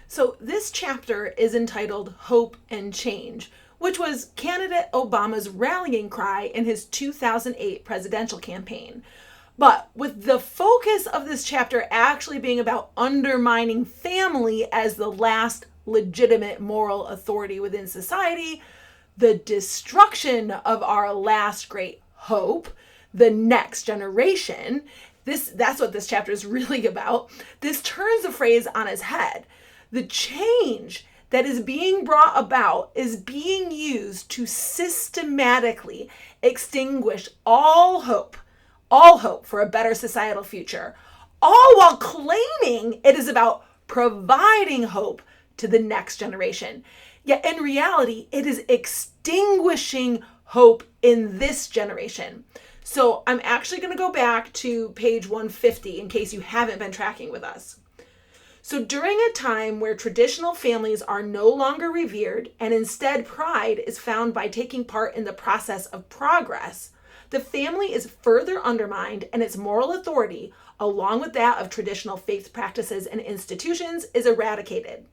So this chapter is entitled Hope and Change, which was candidate Obama's rallying cry in his 2008 presidential campaign. But with the focus of this chapter actually being about undermining family as the last legitimate moral authority within society, the destruction of our last great hope, the next generation, that's what this chapter is really about. This turns the phrase on its head. The change that is being brought about is being used to systematically extinguish all hope for a better societal future, all while claiming it is about providing hope to the next generation. Yet in reality, it is extinguishing hope in this generation. So I'm actually going to go back to page 150 in case you haven't been tracking with us. So during a time where traditional families are no longer revered and instead pride is found by taking part in the process of progress, the family is further undermined and its moral authority, along with that of traditional faith practices and institutions, is eradicated.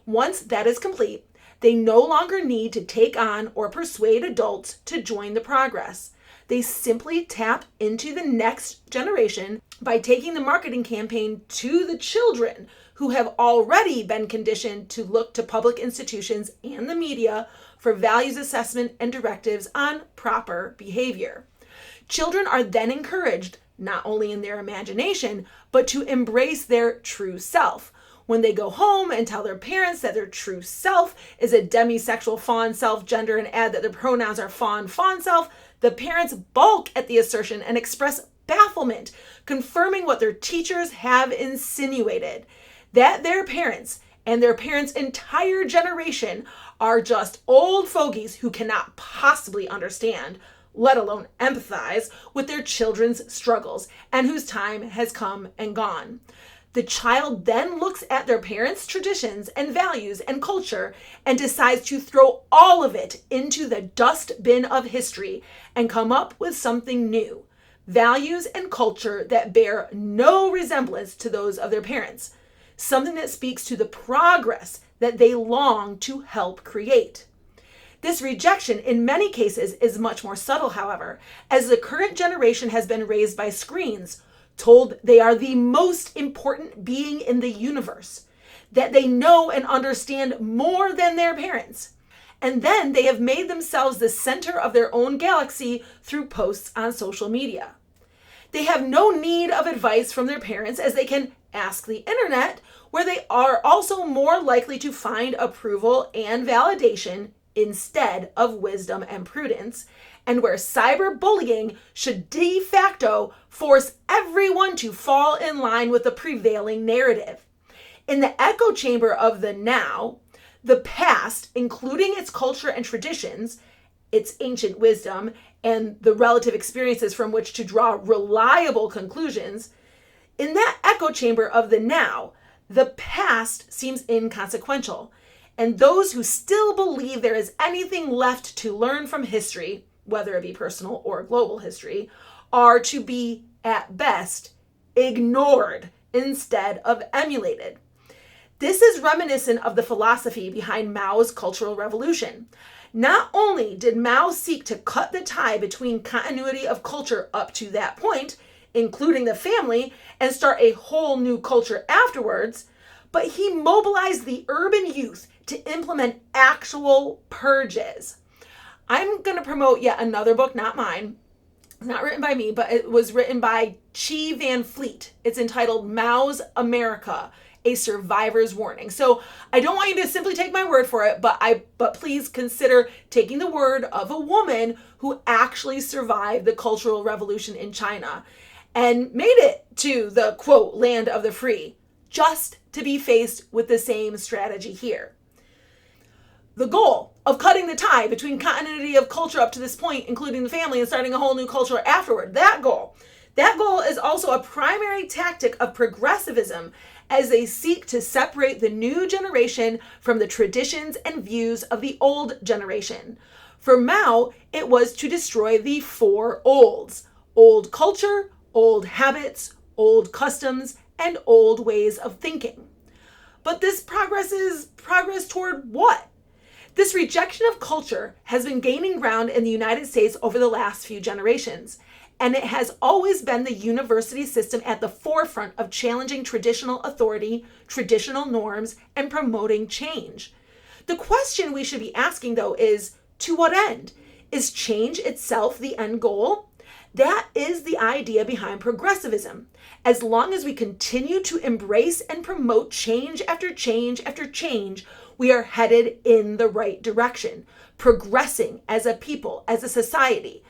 Once that is complete, they no longer need to take on or persuade adults to join the progress. They simply tap into the next generation by taking the marketing campaign to the children who have already been conditioned to look to public institutions and the media for values assessment and directives on proper behavior. Children are then encouraged, not only in their imagination, but to embrace their true self. When they go home and tell their parents that their true self is a demisexual fawn self gender and add that their pronouns are fawn self, the parents balk at the assertion and express bafflement, confirming what their teachers have insinuated, that their parents and their parents' entire generation are just old fogies who cannot possibly understand, let alone empathize, with their children's struggles and whose time has come and gone. The child then looks at their parents' traditions and values and culture and decides to throw all of it into the dustbin of history and come up with something new, values and culture that bear no resemblance to those of their parents, something that speaks to the progress that they long to help create. This rejection in many cases is much more subtle, however, as the current generation has been raised by screens, told they are the most important being in the universe, that they know and understand more than their parents. And then they have made themselves the center of their own galaxy through posts on social media. They have no need of advice from their parents as they can ask the internet, where they are also more likely to find approval and validation instead of wisdom and prudence, and where cyberbullying should de facto force everyone to fall in line with the prevailing narrative. In the echo chamber of the now, the past, including its culture and traditions, its ancient wisdom, and the relative experiences from which to draw reliable conclusions, in that echo chamber of the now, the past seems inconsequential, and those who still believe there is anything left to learn from history, whether it be personal or global history, are to be, at best, ignored instead of emulated. This is reminiscent of the philosophy behind Mao's Cultural Revolution. Not only did Mao seek to cut the tie between continuity of culture up to that point, including the family, and start a whole new culture afterwards, but he mobilized the urban youth to implement actual purges. I'm going to promote yet another book, not mine, not written by me, but it was written by Chi Van Fleet. It's entitled Mao's America, A Survivor's Warning. So I don't want you to simply take my word for it, but please consider taking the word of a woman who actually survived the Cultural Revolution in China and made it to the, quote, land of the free, just to be faced with the same strategy here. The goal of cutting the tie between continuity of culture up to this point, including the family, and starting a whole new culture afterward, that goal is also a primary tactic of progressivism as they seek to separate the new generation from the traditions and views of the old generation. For Mao, it was to destroy the four olds: old culture, old habits, old customs, and old ways of thinking. But this progress is progress toward what? This rejection of culture has been gaining ground in the United States over the last few generations, and it has always been the university system at the forefront of challenging traditional authority, traditional norms, and promoting change. The question we should be asking, though, is to what end? Is change itself the end goal? That is the idea behind progressivism. As long as we continue to embrace and promote change after change after change, we are headed in the right direction, progressing as a people, as a society.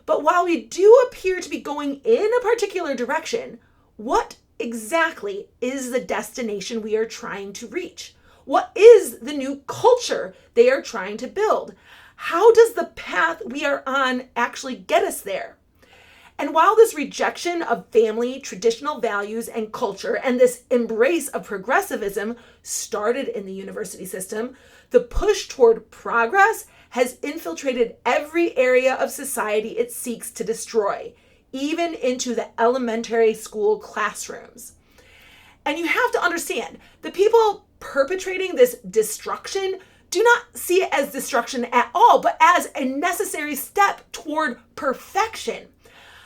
But while we do appear to be going in a particular direction, what exactly is the destination we are trying to reach? What is the new culture they are trying to build? How does the path we are on actually get us there? And while this rejection of family, traditional values, and culture, and this embrace of progressivism started in the university system, the push toward progress has infiltrated every area of society it seeks to destroy, even into the elementary school classrooms. And you have to understand, the people perpetrating this destruction do not see it as destruction at all, but as a necessary step toward perfection.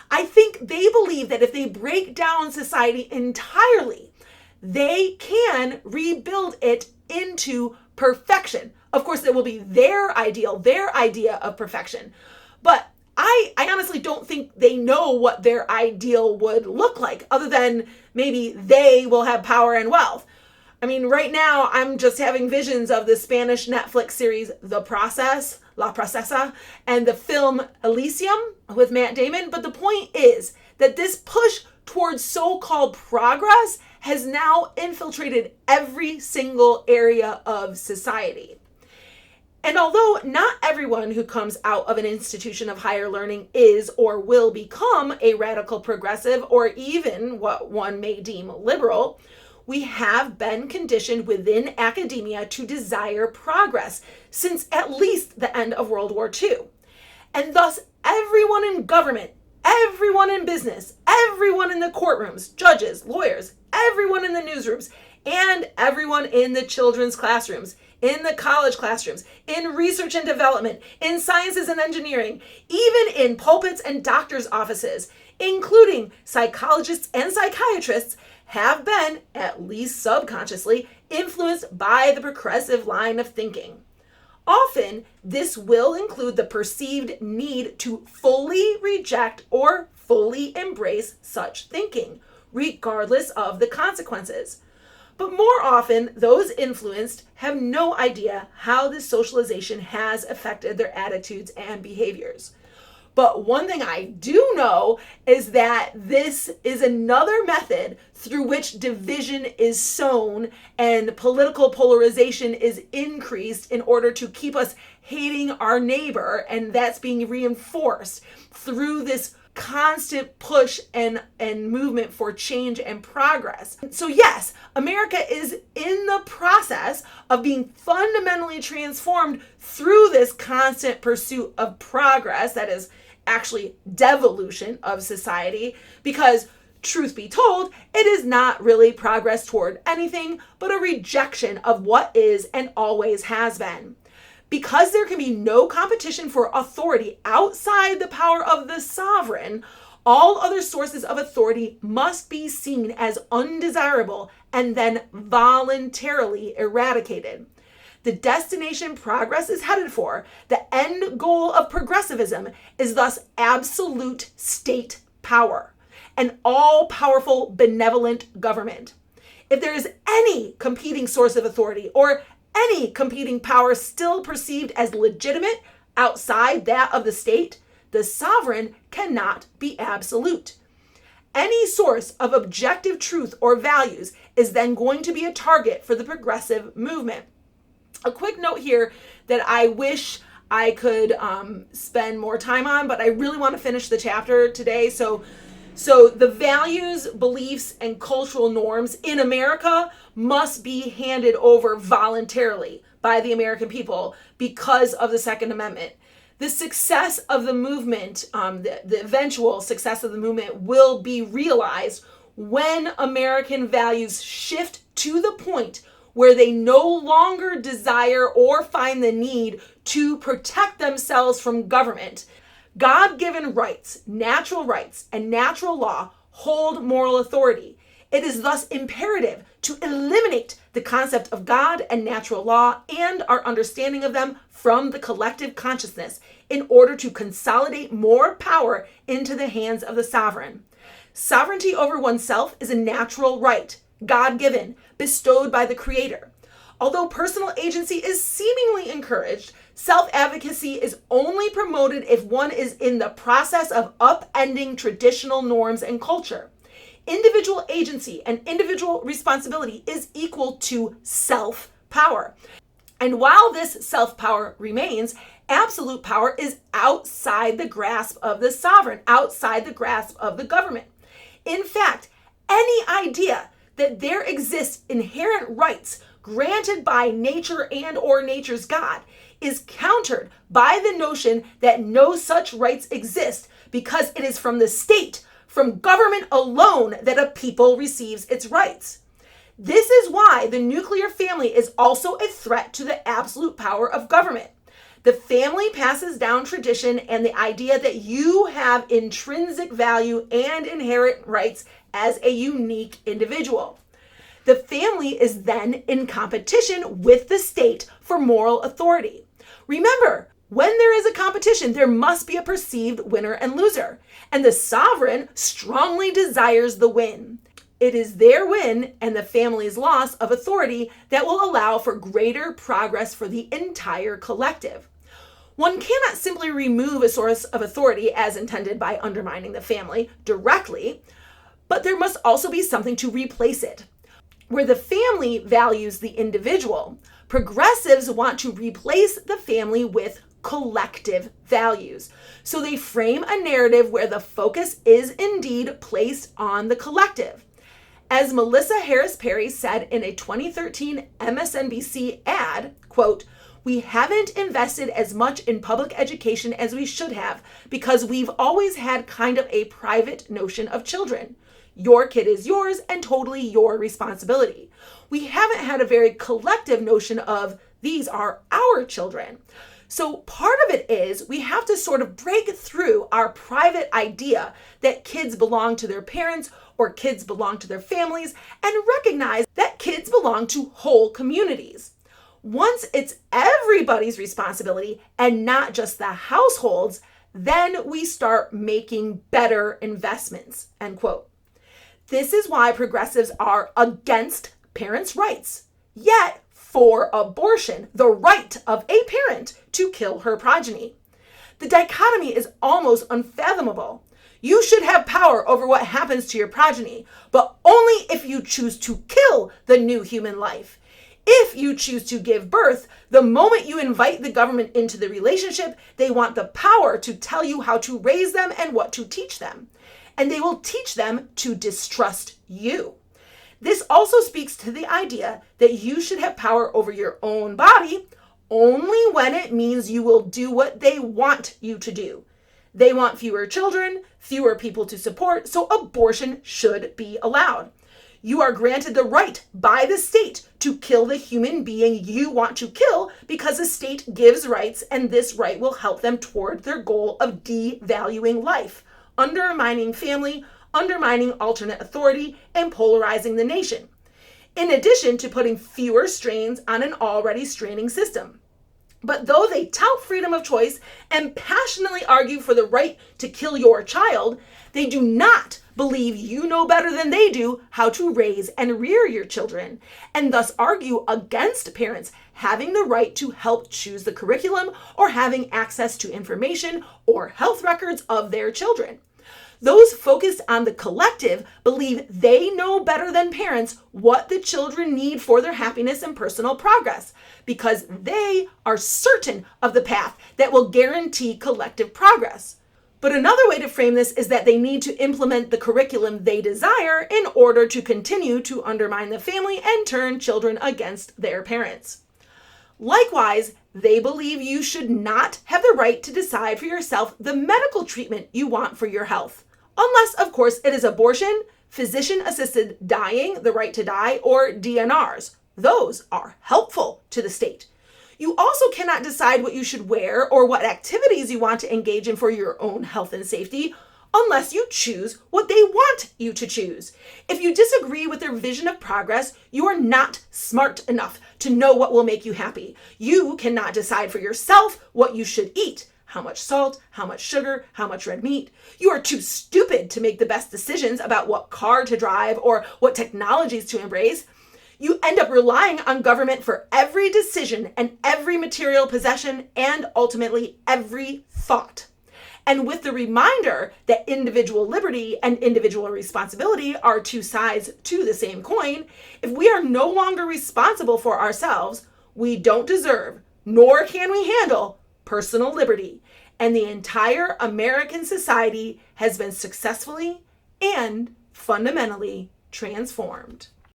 I think they believe that if they break down society entirely, they can rebuild it into perfection. Of course, it will be their ideal, their idea of perfection. But I honestly don't think they know what their ideal would look like, other than maybe they will have power and wealth. I mean, right now, I'm just having visions of the Spanish Netflix series, The Process, La Procesa, and the film Elysium with Matt Damon. But the point is that this push towards so-called progress has now infiltrated every single area of society. And although not everyone who comes out of an institution of higher learning is or will become a radical progressive or even what one may deem liberal, we have been conditioned within academia to desire progress since at least the end of World War II. And thus, everyone in government, everyone in business, everyone in the courtrooms, judges, lawyers, everyone in the newsrooms, and everyone in the children's classrooms, in the college classrooms, in research and development, in sciences and engineering, even in pulpits and doctors' offices, including psychologists and psychiatrists, have been, at least subconsciously, influenced by the progressive line of thinking. Often, this will include the perceived need to fully reject or fully embrace such thinking, regardless of the consequences. But more often, those influenced have no idea how this socialization has affected their attitudes and behaviors. But one thing I do know is that this is another method through which division is sown and political polarization is increased in order to keep us hating our neighbor, and that's being reinforced through this constant push and movement for change and progress. So yes, America is in the process of being fundamentally transformed through this constant pursuit of progress, that is actually devolution of society, because truth be told, it is not really progress toward anything but a rejection of what is and always has been. Because there can be no competition for authority outside the power of the sovereign, all other sources of authority must be seen as undesirable and then voluntarily eradicated. The destination progress is headed for, the end goal of progressivism, is thus absolute state power, an all-powerful benevolent government. If there is any competing source of authority or any competing power still perceived as legitimate outside that of the state, the sovereign cannot be absolute. Any source of objective truth or values is then going to be a target for the progressive movement. A quick note here that I wish I could spend more time on, but I really want to finish the chapter today. So the values, beliefs, and cultural norms in America must be handed over voluntarily by the American people because of the Second Amendment. The success of the movement, the eventual success of the movement will be realized when American values shift to the point where they no longer desire or find the need to protect themselves from government. God-given rights, and natural law hold moral authority. It is thus imperative to eliminate the concept of God and natural law and our understanding of them from the collective consciousness in order to consolidate more power into the hands of the sovereign. Sovereignty over oneself is a natural right, God-given, bestowed by the Creator. Although personal agency is seemingly encouraged, self-advocacy is only promoted if one is in the process of upending traditional norms and culture. Individual agency and individual responsibility is equal to self-power. And while this self-power remains, absolute power is outside the grasp of the sovereign, outside the grasp of the government. In fact, any idea that there exists inherent rights granted by nature and or nature's God is countered by the notion that no such rights exist because it is from the state, from government alone, that a people receives its rights. This is why the nuclear family is also a threat to the absolute power of government. The family passes down tradition and the idea that you have intrinsic value and inherent rights as a unique individual. The family is then in competition with the state for moral authority. Remember, when there is a competition, there must be a perceived winner and loser, and the sovereign strongly desires the win. It is their win and the family's loss of authority that will allow for greater progress for the entire collective. One cannot simply remove a source of authority as intended by undermining the family directly, but there must also be something to replace it. Where the family values the individual, progressives want to replace the family with collective values. So they frame a narrative where the focus is indeed placed on the collective. As Melissa Harris Perry said in a 2013 MSNBC ad, quote, "We haven't invested as much in public education as we should have because we've always had kind of a private notion of children. Your kid is yours and totally your responsibility. We haven't had a very collective notion of these are our children." So part of it is we have to sort of break through our private idea that kids belong to their parents or kids belong to their families and recognize that kids belong to whole communities. Once it's everybody's responsibility and not just the households, then we start making better investments, end quote. This is why progressives are against parents' rights, yet for abortion, the right of a parent to kill her progeny. The dichotomy is almost unfathomable. You should have power over what happens to your progeny, but only if you choose to kill the new human life. If you choose to give birth, the moment you invite the government into the relationship, they want the power to tell you how to raise them and what to teach them. And they will teach them to distrust you. This also speaks to the idea that you should have power over your own body only when it means you will do what they want you to do. They want fewer children, fewer people to support, so abortion should be allowed. You are granted the right by the state to kill the human being you want to kill because the state gives rights and this right will help them toward their goal of devaluing life, undermining family, undermining alternate authority, and polarizing the nation, in addition to putting fewer strains on an already straining system. But though they tout freedom of choice and passionately argue for the right to kill your child, they do not believe you know better than they do how to raise and rear your children, and thus argue against parents having the right to help choose the curriculum or having access to information or health records of their children. Those focused on the collective believe they know better than parents what the children need for their happiness and personal progress because they are certain of the path that will guarantee collective progress. But another way to frame this is that they need to implement the curriculum they desire in order to continue to undermine the family and turn children against their parents. Likewise, they believe you should not have the right to decide for yourself the medical treatment you want for your health. Unless, of course, it is abortion, physician-assisted dying, the right to die, or DNRs, Those are helpful to the state. You also cannot decide what you should wear or what activities you want to engage in for your own health and safety unless you choose what they want you to choose. If you disagree with their vision of progress, you are not smart enough to know what will make you happy. You cannot decide for yourself what you should eat. How much salt, how much sugar, how much red meat. You are too stupid to make the best decisions about what car to drive or what technologies to embrace. You end up relying on government for every decision and every material possession and ultimately every thought. And with the reminder that individual liberty and individual responsibility are two sides to the same coin, if we are no longer responsible for ourselves, we don't deserve, nor can we handle, personal liberty. And the entire American society has been successfully and fundamentally transformed.